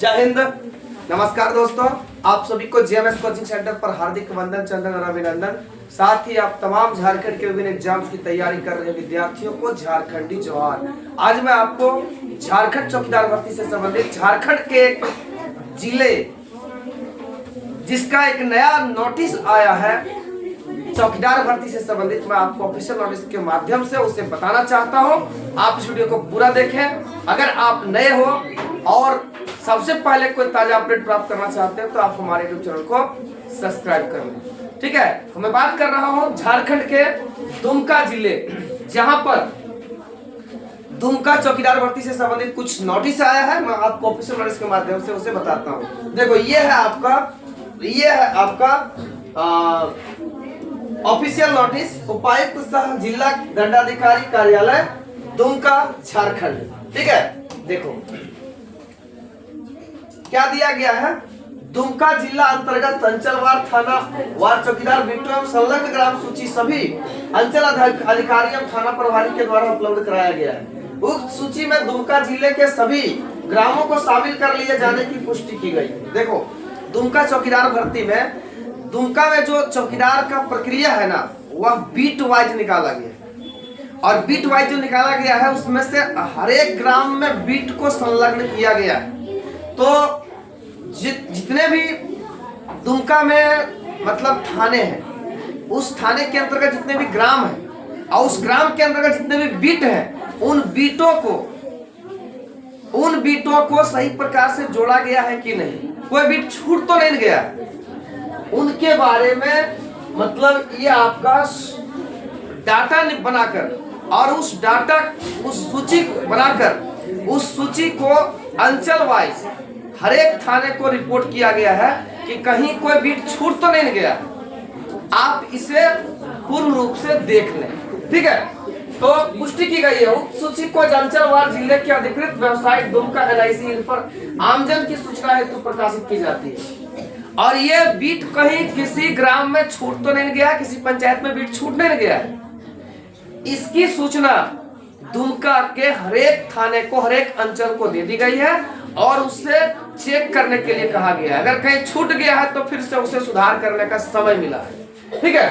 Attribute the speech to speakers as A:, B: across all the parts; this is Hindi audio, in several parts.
A: जय हिंद, नमस्कार दोस्तों। आप सभी को जेएमएस कोचिंग सेंटर पर हार्दिक वंदन, चंदन और अभिनंदन। साथ ही आप तमाम झारखंड के विभिन्न एग्जाम्स की तैयारी कर रहे विद्यार्थियों को झारखंडी जोहार। आज मैं आपको झारखंड चौकीदार भर्ती से संबंधित झारखंड के एक जिले जिसका एक नया नोटिस आया है चौकीदार भर्ती से संबंधित, मैं आपको ऑफिशियल नोटिस के माध्यम से उसे बताना चाहता हूं। आप इस वीडियो को पूरा देखें। अगर आप नए हो और सबसे पहले कोई ताजा अपडेट प्राप्त करना चाहते हैं तो आप हमारे यूट्यूब चैनल को सब्सक्राइब कर लें। ठीक है, तो मैं बात कर रहा हूं झारखंड के दुमका जिले, जहां पर दुमका चौकीदार भर्ती से संबंधित कुछ नोटिस आया है। मैं आपको ऑफिशियल नोटिस के माध्यम से उसे बताता हूं। देखो, ये है आपका ऑफिशियल नोटिस, उपायुक्त सह जिला दंडाधिकारी कार्यालय दुमका झारखंड। ठीक है, देखो क्या दिया गया है। दुमका जिला अंतर्गत अंचलवार थाना वार चौकीदार बिट्टू एवं संलग्न ग्राम सूची सभी अंचल अधिकारी एवं थाना प्रभारी के द्वारा उपलब्ध कराया गया है। उक्त सूची में दुमका जिले के सभी ग्रामों को शामिल कर लिए जाने की पुष्टि की गई। देखो, दुमका चौकीदार भर्ती में दुमका में जो चौकीदार का प्रक्रिया है ना, वह बीट वाइज निकाला गया और बीट वाइज जो निकाला गया है उसमें से हर एक ग्राम में बीट को संलग्न किया गया है। तो जितने भी दुमका में मतलब थाने हैं, उस थाने के अंतर्गत जितने भी ग्राम हैं और उस ग्राम के अंतर्गत जितने भी बीट हैं, उन बीटों को सही प्रकार से जोड़ा गया है कि नहीं, कोई बीट छूट तो नहीं गया, उनके बारे में मतलब ये आपका डाटा बनाकर और उस सूची बनाकर उस सूची को अंचल वाइज हर एक थाने को रिपोर्ट किया गया है कि कहीं कोई बीट छूट तो नहीं गया। आप इसे पूर्ण रूप से देख लें। ठीक है, तो पुष्टि की गई है। उक्त सूची को अंचलवार जिले के अधिकृत वेबसाइट दुमका LIC पर आमजन की सूचना हेतु प्रकाशित की जाती है। और ये बीट कहीं किसी ग्राम में छूट तो नहीं गया, किसी पंचायत में बीट छूट नहीं गया। इसकी सूचना दुमका के हरेक थाने को, हरेक अंचल को दे दी गई है और उससे चेक करने के लिए कहा गया है। अगर कहीं छूट गया है तो फिर से उसे सुधार करने का समय मिला है। ठीक है,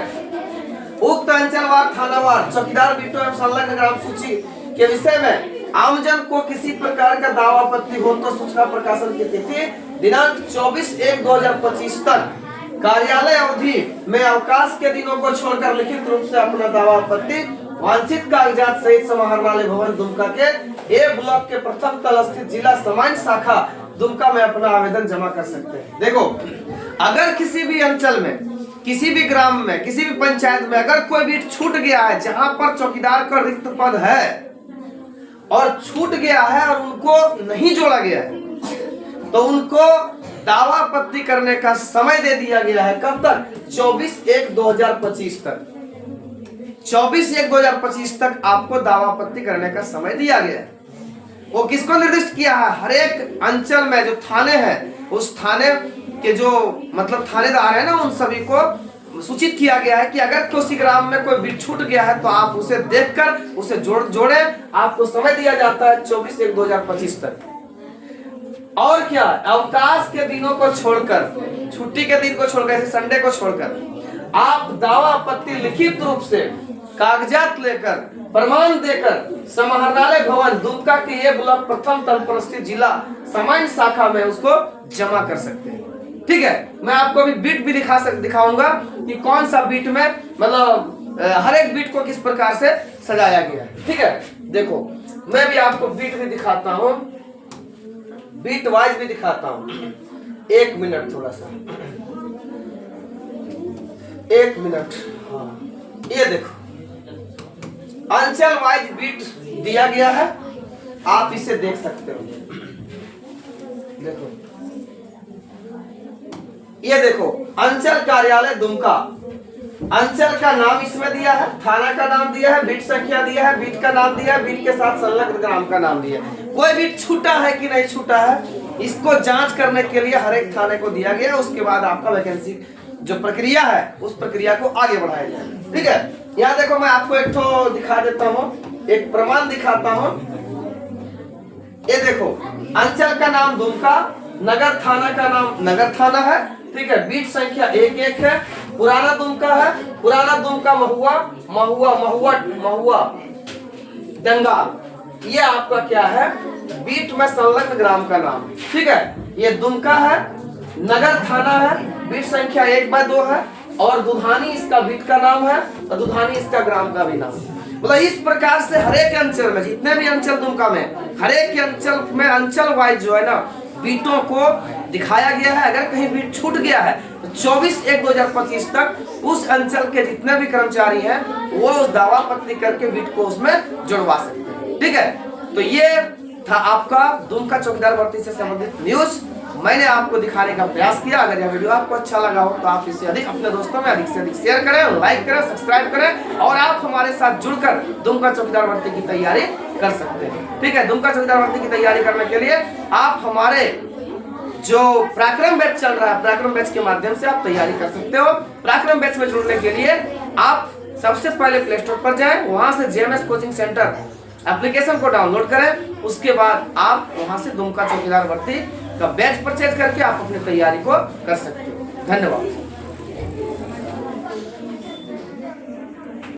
A: उक्त अंचलवार थानावार चौकीदार बिट्टू एवं संलग्न ग्राम सूची के विषय में आमजन को किसी प्रकार का दावा आपत्ति हो तो सूचना प्रकाशन की तिथि दिनांक 24/1/2025 तक कार्यालय अवधि में अवकाश के दिनों को छोड़कर लिखित रूप से अपना दावा आपत्ति वांछित कागजात सहित समाहरणालय भवन दुमका के ए ब्लॉक के प्रथम तल स्थित जिला सामान्य शाखा दुमका में अपना आवेदन जमा कर सकते हैं। देखो, अगर किसी भी अंचल में, किसी भी ग्राम में, किसी भी पंचायत में अगर कोई बीट छूट गया है, जहां पर चौकीदार का रिक्त पद है और छूट गया है और उनको नहीं जोड़ा गया है, तो उनको दावा आपत्ति करने का समय दे दिया गया है। कब तक? 24/1/2025 तक। 24/1/2025 तक आपको दावा आपत्ति करने का समय दिया गया है। वो किसको निर्दिष्ट किया है? हर एक अंचल में जो थाने हैं, उस थाने के जो मतलब थानेदार है ना, उन सभी को सूचित किया गया है कि अगर किसी ग्राम में कोई बीट छूट गया है तो आप उसे देखकर उसे जोड़े। आपको समय दिया जाता है 24/1/2025 तक। और क्या, अवकाश के दिनों को छोड़कर, छुट्टी के दिन को छोड़कर, संडे को छोड़कर आप दावा आपत्ति लिखित रूप से कागजात लेकर, प्रमाण देकर समाहरणालय भवन दुमका के ये ब्लॉक प्रथम तल पर स्थित जिला सामान्य शाखा में उसको जमा कर सकते हैं। ठीक है, मैं आपको अभी बीट भी दिखाऊंगा कि कौन सा बीट में मतलब हर एक बीट को किस प्रकार से सजाया गया है। ठीक है, देखो मैं भी आपको बीट भी दिखाता हूँ, बीट वाइज भी दिखाता हूँ। एक मिनट, थोड़ा सा 1 मिनट। हाँ, ये देखो अंचल वाइज बीट दिया गया है, आप इसे देख सकते हो। देखो, ये देखो अंचल कार्यालय दुमका, अंचल का नाम इसमें दिया है, थाना का नाम दिया है, बीट संख्या दिया है, बीट का नाम दिया है, बीट के साथ संलग्न ग्राम का नाम दिया है। कोई बीट छूटा है कि नहीं छूटा है, इसको जांच करने के लिए हर एक थाने को दिया गया। उसके बाद आपका वैकेंसी जो प्रक्रिया है उस प्रक्रिया को आगे बढ़ाया जाए। ठीक है, यहाँ देखो मैं आपको एक तो दिखा देता हूँ, एक प्रमाण दिखाता हूँ। ये देखो अंचल का नाम दुमका, नगर थाना का नाम नगर थाना है, ठीक है। बीट संख्या 11 है। पुराना दुमका है, पुराना दुमका महुआ, महुआ महुआ महुआ डंगा, ये आपका क्या है, बीट में संलग्न ग्राम का नाम, ठीक है। ये दुमका है, नगर थाना है, बीट संख्या 1/2 है, और दुधानी इसका बीट का नाम है, और दुधानी इसका ग्राम का भी नाम है। मतलब इस प्रकार से हर एक अंचल में, जितने भी अंचल दुमका में, हर एक अंचल में अंचल वाइज जो है ना बीटों को दिखाया गया है। अगर कहीं बीट छूट गया है तो 24/1/2025 तक उस अंचल के जितने भी कर्मचारी हैं वो उस दावा पत्री करके बीट को उसमें जुड़वा सकते हैं, ठीक है। तो ये था आपका दुमका चौकीदार भर्ती से संबंधित न्यूज, मैंने आपको दिखाने का प्रयास किया। अगर यह वीडियो आपको अच्छा लगा हो तो आप इसे अधिक अपने दोस्तों में अधिक से अधिक शेयर करें, लाइक करें, सब्सक्राइब करें, और आप हमारे साथ जुड़कर दुमका चौकीदार भर्ती की तैयारी कर सकते हैं, ठीक है। दुमका चौकीदार भर्ती की तैयारी करने के लिए आप हमारे जो पराक्रम बैच चल रहा है, पराक्रम बैच के माध्यम से आप तैयारी कर सकते हो। पराक्रम बैच में जुड़ने के लिए आप सबसे पहले प्ले स्टोर पर जाएं, वहां से जेएमएस कोचिंग सेंटर एप्लीकेशन को डाउनलोड करें, उसके बाद आप वहां से दुमका चौकीदार भर्ती का बैच परचेज करके आप अपनी तैयारी को कर सकते हो। धन्यवाद।